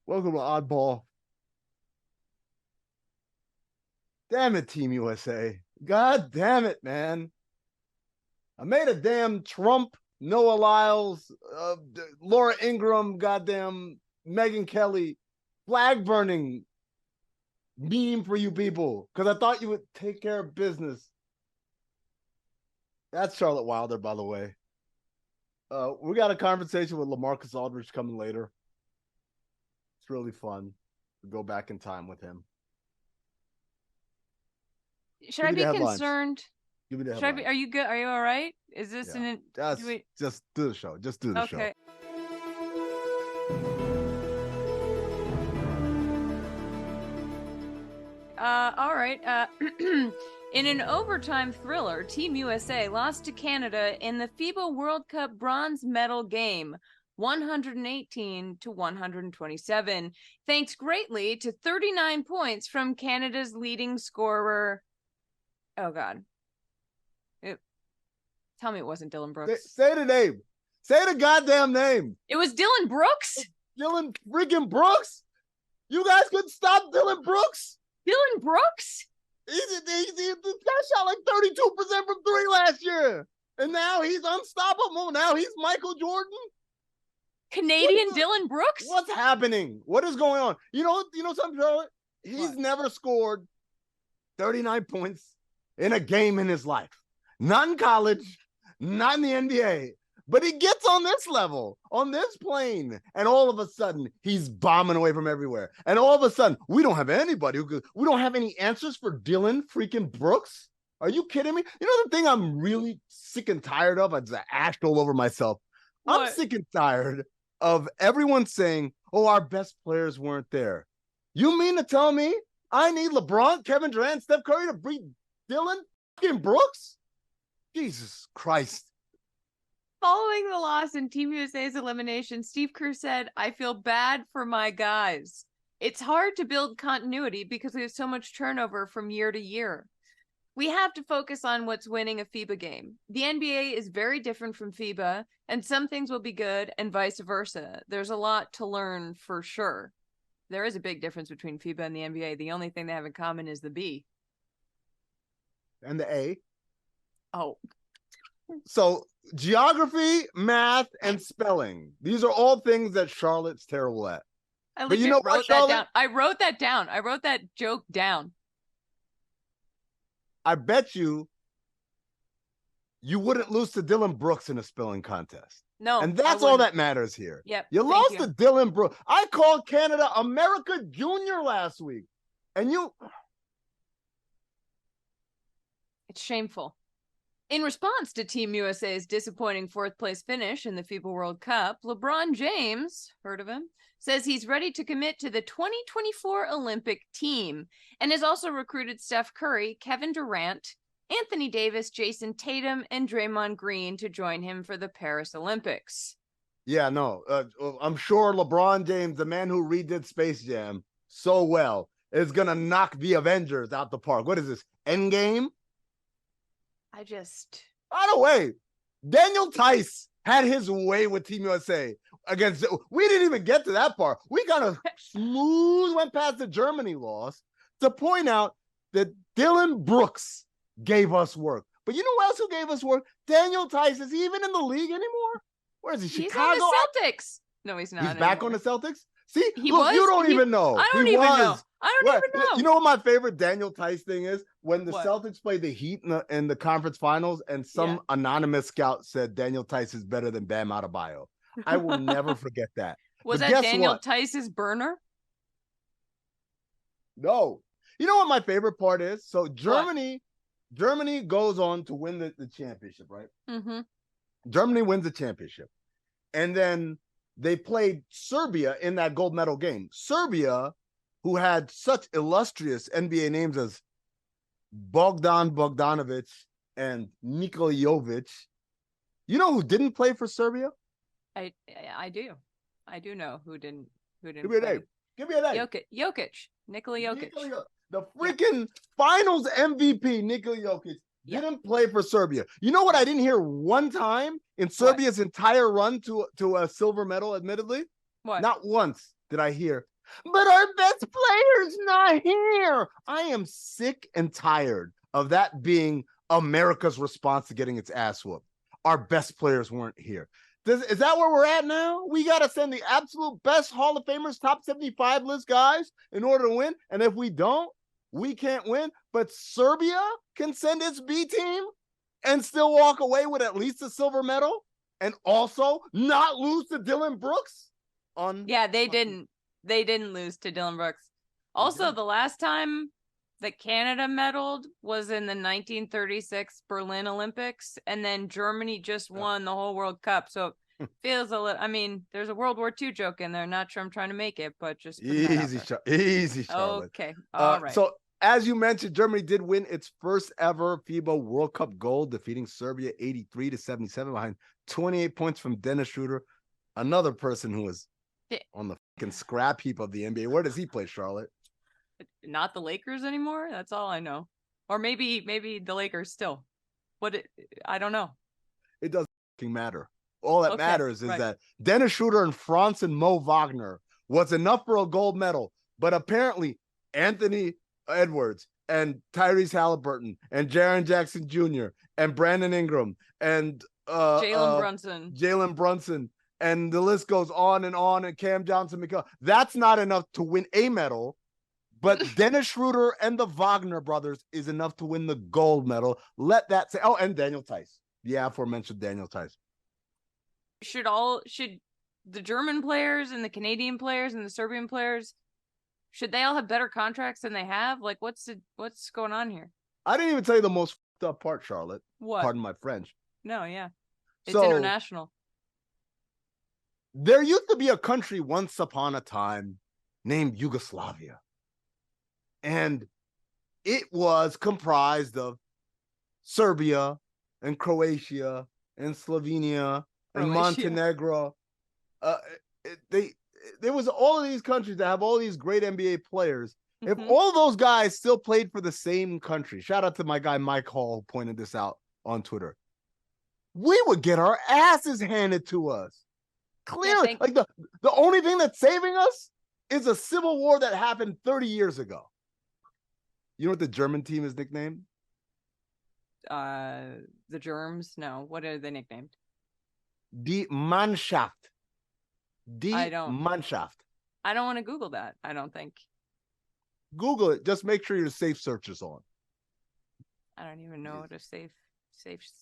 Welcome to Oddball. Damn it, Team USA. God damn it, man. I made a damn Trump, Noah Lyles, Laura Ingraham, goddamn Megyn Kelly flag burning meme for you people because I thought you would take care of business. That's Charlotte Wilder, by the way. We got a conversation with LaMarcus Aldridge coming later. It's really fun to go back in time with him. Should I be concerned? Give me the Should I be? Are you good? Are you all right? Is this just do the show? Just do the show. Okay. All right. In an overtime thriller, Team USA lost to Canada in the FIBA World Cup bronze medal game, 118 to 127, thanks greatly to 39 points from Canada's leading scorer. Oh, God. Tell me it wasn't Dillon Brooks. Say the name. Say the goddamn name. It was Dillon Brooks? Dillon freaking Brooks? You guys couldn't stop Dillon Brooks? Dillon Brooks? He shot like 32% from three last year. And now he's unstoppable. Now he's Michael Jordan. Canadian Dillon Brooks? What's happening? What is going on? You know something, Charlotte? He's never scored 39 points in a game in his life. Not in college, not in the NBA. But he gets on this level, on this plane, and all of a sudden, he's bombing away from everywhere. And all of a sudden, we don't have anybody we don't have any answers for Dillon freaking Brooks. Are you kidding me? You know the thing I'm really sick and tired of? I just ashed all over myself. What? I'm sick and tired of everyone saying, oh, our best players weren't there. You mean to tell me I need LeBron, Kevin Durant, Steph Curry to beat Dillon fucking Brooks? Jesus Christ. Following the loss in Team USA's elimination, Steve Kerr said, I feel bad for my guys. It's hard to build continuity because we have so much turnover from year to year. We have to focus on what's winning a FIBA game. The NBA is very different from FIBA, and some things will be good and vice versa. There's a lot to learn for sure. There is a big difference between FIBA and the NBA. The only thing they have in common is the B. And the A. Oh. So geography, math, and spelling. These are all things that Charlotte's terrible at. But you know what, Charlotte? I wrote that down. I wrote that joke down. I bet you wouldn't lose to Dillon Brooks in a spelling contest. No. And that's all that matters here. Yep. You lost to Dillon Brooks. I called Canada America Junior last week. And it's shameful. In response to Team USA's disappointing fourth-place finish in the FIBA World Cup, LeBron James, heard of him, says he's ready to commit to the 2024 Olympic team and has also recruited Steph Curry, Kevin Durant, Anthony Davis, Jason Tatum, and Draymond Green to join him for the Paris Olympics. Yeah, no, I'm sure LeBron James, the man who redid Space Jam so well, is going to knock the Avengers out the park. What is this, Endgame? By the way, Daniel Tice had his way with Team USA against. We didn't even get to that part. We kind of smooth went past the Germany loss to point out that Dillon Brooks gave us work. But you know who else who gave us work? Daniel Tice. Is he even in the league anymore? Where is he? Chicago? He's on the Celtics. No, he's not. He's back on the Celtics? See, look, you don't even know. I don't even know. You know what my favorite Daniel Tice thing is? When the Celtics played the Heat in the conference finals and some anonymous scout said Daniel Tice is better than Bam Adebayo. I will never forget that. Was that Daniel Tice's burner? No. You know what my favorite part is? So Germany goes on to win the championship, right? Mm-hmm. Germany wins the championship. And then they played Serbia in that gold medal game. Serbia, who had such illustrious NBA names as Bogdan Bogdanovic and Nikola Jovic. You know who didn't play for Serbia? I do. I do know who didn't Give me a name. Give me a name. Jokic. Nikola Jokic. The freaking finals MVP, Nikola Jokic, didn't play for Serbia. You know what I didn't hear one time in Serbia's entire run to a silver medal, admittedly? What? Not once did I hear But our best player's not here. I am sick and tired of that being America's response to getting its ass whooped. Our best players weren't here. Is that where we're at now? We got to send the absolute best Hall of Famers, top 75 list guys in order to win. And if we don't, we can't win. But Serbia can send its B team and still walk away with at least a silver medal and also not lose to Dillon Brooks. Yeah, they didn't. They didn't lose to Dillon Brooks. Also, the last time that Canada medaled was in the 1936 Berlin Olympics, and then Germany just won the whole World Cup. So it feels a little. I mean, there's a World War II joke in there. Not sure I'm trying to make it, but just easy, Charlotte. Okay, all right. So as you mentioned, Germany did win its first ever FIBA World Cup gold, defeating Serbia 83-77 behind 28 points from Dennis Schroeder, another person who was on the fucking scrap heap of the NBA. Where does he play, Charlotte? Not the Lakers anymore. That's all I know. Or maybe the Lakers still. I don't know. It doesn't matter. All that matters is that Dennis Schroeder and Franz and Mo Wagner was enough for a gold medal. But apparently Anthony Edwards and Tyrese Halliburton and Jaren Jackson Jr. and Brandon Ingram and Jalen Brunson. And the list goes on, and Cam Johnson. That's not enough to win a medal, but Dennis Schroeder and the Wagner brothers is enough to win the gold medal. Let that say. Oh, and Daniel Theis. The aforementioned Daniel Theis. Should the German players and the Canadian players and the Serbian players, should they all have better contracts than they have? Like, what's going on here? I didn't even tell you the most fucked up part, Charlotte. What? Pardon my French. No, yeah. It's international. There used to be a country once upon a time named Yugoslavia. And it was comprised of Serbia and Croatia and Slovenia and Montenegro. There was all of these countries that have all these great NBA players. Mm-hmm. If all those guys still played for the same country, shout out to my guy Mike Hall who pointed this out on Twitter, we would get our asses handed to us. Clearly, like the only thing that's saving us is a civil war that happened 30 years ago. You know what the German team is nicknamed? The Germs? No. What are they nicknamed? Die Mannschaft. Mannschaft. I don't want to Google that, I don't think. Google it. Just make sure your safe search is on. I don't even know what a safe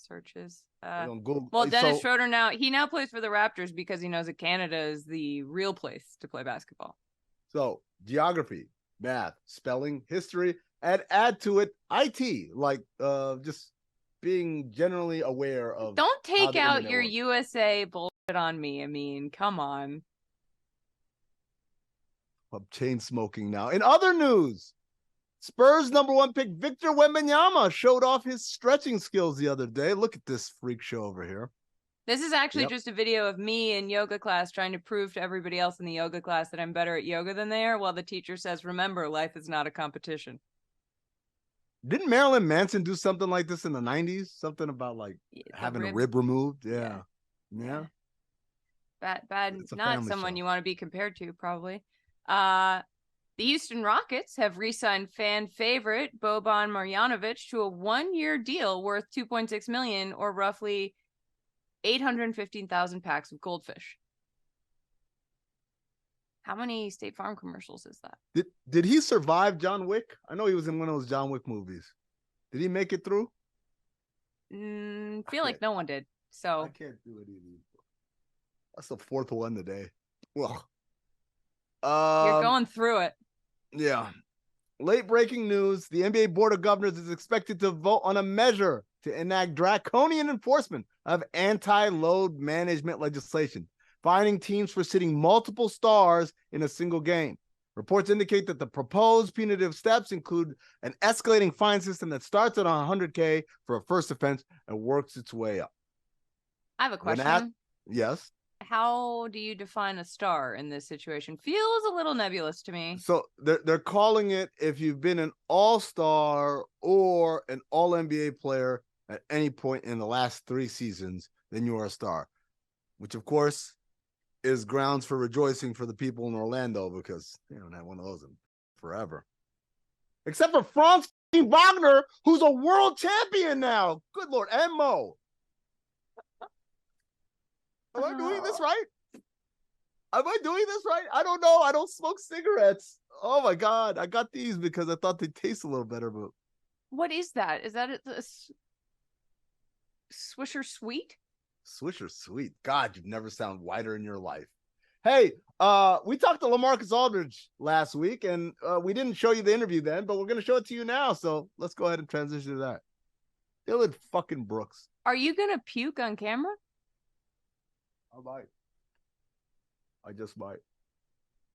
search is. Well, Dennis Schroeder now plays for the Raptors because he knows that Canada is the real place to play basketball. So geography, math, spelling, history, and add to it IT, like just being generally aware of. Don't take out your works. USA bullshit on me. I mean, come on. I'm chain smoking now. In other news, Spurs #1 pick Victor Wembanyama showed off his stretching skills the other day. Look at this freak show over here. This is actually just a video of me in yoga class trying to prove to everybody else in the yoga class that I'm better at yoga than they are, while the teacher says, remember, life is not a competition. Didn't Marilyn Manson do something like this in the 90s? Something about like having a rib removed? Yeah. Bad. Not someone you want to be compared to, probably. The Houston Rockets have re-signed fan favorite Boban Marjanovic to a 1-year deal worth $2.6 million, or roughly 815,000 packs of goldfish. How many State Farm commercials is that? Did he survive John Wick? I know he was in one of those John Wick movies. Did he make it through? Feel like no one did. So I can't do it either. That's the fourth one today. Well, you're going through it. Yeah. Late breaking news. The NBA Board of Governors is expected to vote on a measure to enact draconian enforcement of anti-load management legislation, fining teams for sitting multiple stars in a single game. Reports indicate that the proposed punitive steps include an escalating fine system that starts at $100K for a first offense and works its way up. I have a question. Yes. How do you define a star in this situation? Feels a little nebulous to me. So they're calling it, if you've been an all-star or an all-NBA player at any point in the last 3 seasons, then you are a star, which of course is grounds for rejoicing for the people in Orlando because they don't have one of those in forever. Except for Franz Wagner, who's a world champion now. Good Lord. And Mo. Am I doing this right? Am I doing this right? I don't know. I don't smoke cigarettes. Oh my God. I got these because I thought they'd taste a little better, but what is that? Is that a Swisher Sweet? Swisher Sweet. God, you've never sounded whiter in your life. Hey, we talked to LaMarcus Aldridge last week, and we didn't show you the interview then, but we're going to show it to you now. So let's go ahead and transition to that. Dillon fucking Brooks. Are you going to puke on camera? I might. I just might.